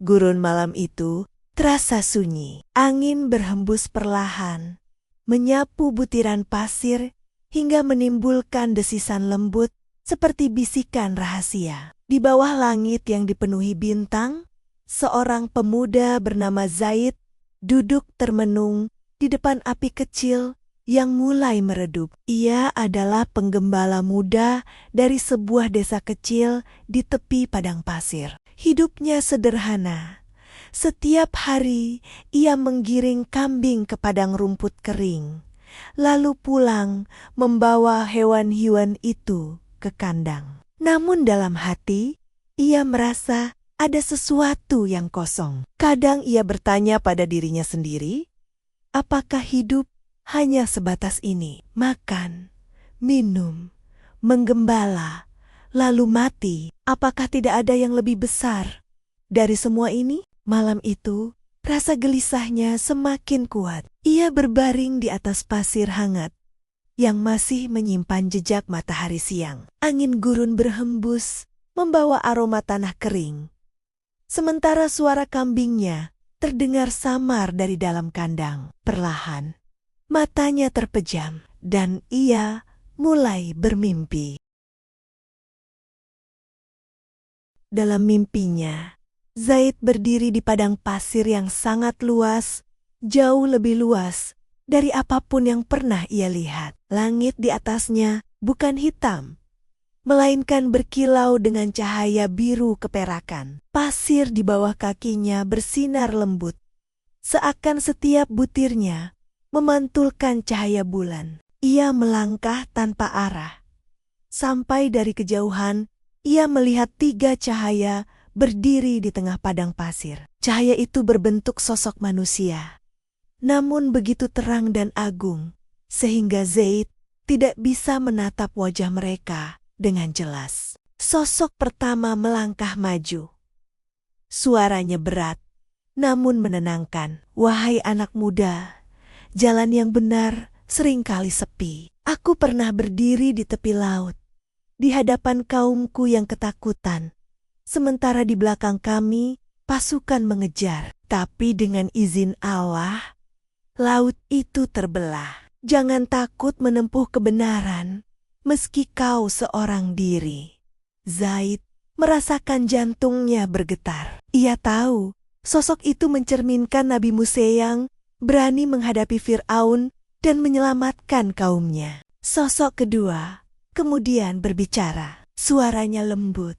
Gurun malam itu terasa sunyi. Angin berhembus perlahan, menyapu butiran pasir hingga menimbulkan desisan lembut seperti bisikan rahasia. Di bawah langit yang dipenuhi bintang, seorang pemuda bernama Zaid duduk termenung di depan api kecil yang mulai meredup. Ia adalah penggembala muda dari sebuah desa kecil di tepi padang pasir. Hidupnya sederhana. Setiap hari ia menggiring kambing ke padang rumput kering, lalu pulang membawa hewan-hewan itu ke kandang. Namun dalam hati, ia merasa ada sesuatu yang kosong. Kadang ia bertanya pada dirinya sendiri, apakah hidup hanya sebatas ini? Makan, minum, menggembala, lalu mati. Apakah tidak ada yang lebih besar dari semua ini? Malam itu, rasa gelisahnya semakin kuat. Ia berbaring di atas pasir hangat yang masih menyimpan jejak matahari siang. Angin gurun berhembus, membawa aroma tanah kering. Sementara suara kambingnya terdengar samar dari dalam kandang. Perlahan, matanya terpejam dan ia mulai bermimpi. Dalam mimpinya, Zaid berdiri di padang pasir yang sangat luas, jauh lebih luas dari apapun yang pernah ia lihat. Langit di atasnya bukan hitam, melainkan berkilau dengan cahaya biru keperakan. Pasir di bawah kakinya bersinar lembut, seakan setiap butirnya memantulkan cahaya bulan. Ia melangkah tanpa arah. Sampai dari kejauhan, ia melihat 3 cahaya berdiri di tengah padang pasir. Cahaya itu berbentuk sosok manusia, namun begitu terang dan agung, sehingga Zaid tidak bisa menatap wajah mereka dengan jelas. Sosok pertama melangkah maju. Suaranya berat, namun menenangkan. Wahai anak muda, jalan yang benar seringkali sepi. Aku pernah berdiri di tepi laut, di hadapan kaumku yang ketakutan. Sementara di belakang kami, pasukan mengejar. Tapi dengan izin Allah, laut itu terbelah. Jangan takut menempuh kebenaran, meski kau seorang diri. Zaid merasakan jantungnya bergetar. Ia tahu, sosok itu mencerminkan Nabi Musa yang berani menghadapi Fir'aun dan menyelamatkan kaumnya. Sosok kedua kemudian berbicara. Suaranya lembut,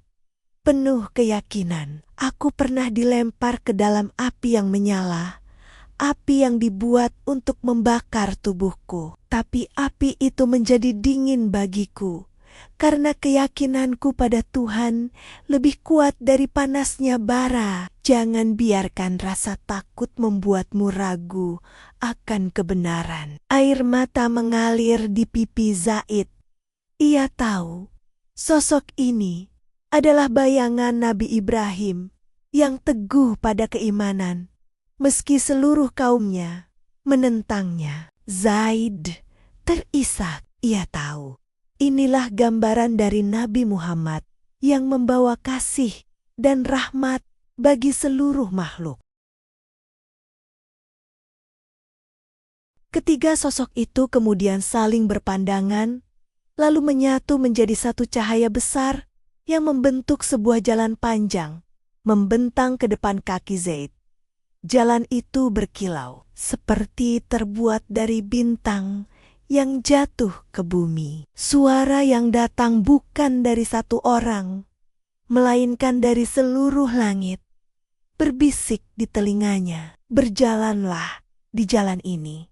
penuh keyakinan. Aku pernah dilempar ke dalam api yang menyala, api yang dibuat untuk membakar tubuhku. Tapi api itu menjadi dingin bagiku, karena keyakinanku pada Tuhan lebih kuat dari panasnya bara. Jangan biarkan rasa takut membuatmu ragu akan kebenaran. Air mata mengalir di pipi Zaid. Ia tahu, sosok ini adalah bayangan Nabi Ibrahim yang teguh pada keimanan, meski seluruh kaumnya menentangnya. Zaid terisak. Ia tahu, inilah gambaran dari Nabi Muhammad yang membawa kasih dan rahmat bagi seluruh makhluk. Ketiga sosok itu kemudian saling berpandangan, lalu menyatu menjadi satu cahaya besar yang membentuk sebuah jalan panjang, membentang ke depan kaki Zaid. Jalan itu berkilau, seperti terbuat dari bintang yang jatuh ke bumi. Suara yang datang bukan dari satu orang, melainkan dari seluruh langit, berbisik di telinganya. Berjalanlah di jalan ini.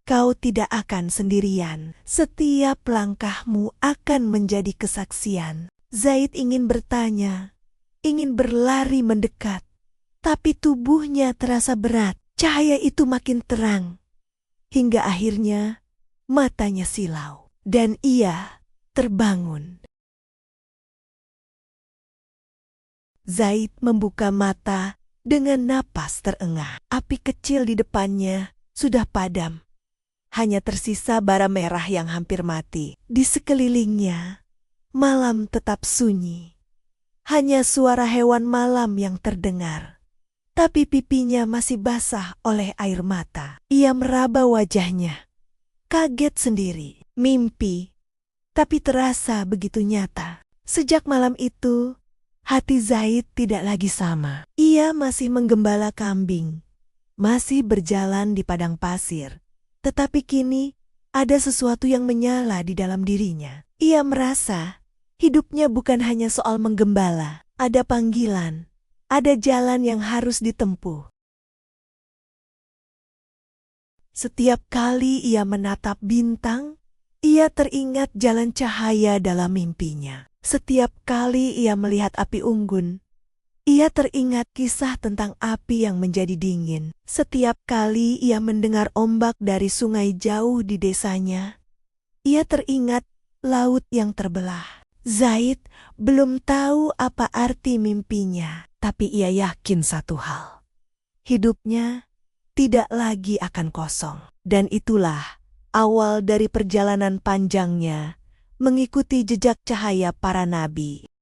Kau tidak akan sendirian. Setiap langkahmu akan menjadi kesaksian. Zaid ingin bertanya, ingin berlari mendekat, tapi tubuhnya terasa berat. Cahaya itu makin terang, hingga akhirnya matanya silau, dan ia terbangun. Zaid membuka mata dengan napas terengah. Api kecil di depannya sudah padam. Hanya tersisa bara merah yang hampir mati. Di sekelilingnya, malam tetap sunyi. Hanya suara hewan malam yang terdengar. tapi pipinya masih basah oleh air mata. Ia meraba wajahnya, kaget sendiri. Mimpi, tapi terasa begitu nyata. Sejak malam itu, hati Zaid tidak lagi sama. Ia masih menggembala kambing, masih berjalan di padang pasir. Tetapi kini, ada sesuatu yang menyala di dalam dirinya. Ia merasa hidupnya bukan hanya soal menggembala. Ada panggilan, ada jalan yang harus ditempuh. Setiap kali ia menatap bintang, ia teringat jalan cahaya dalam mimpinya. Setiap kali ia melihat api unggun, ia teringat kisah tentang api yang menjadi dingin. Setiap kali ia mendengar ombak dari sungai jauh di desanya, ia teringat laut yang terbelah. Zaid belum tahu apa arti mimpinya, tapi ia yakin satu hal. Hidupnya tidak lagi akan kosong. Dan itulah awal dari perjalanan panjangnya mengikuti jejak cahaya para nabi.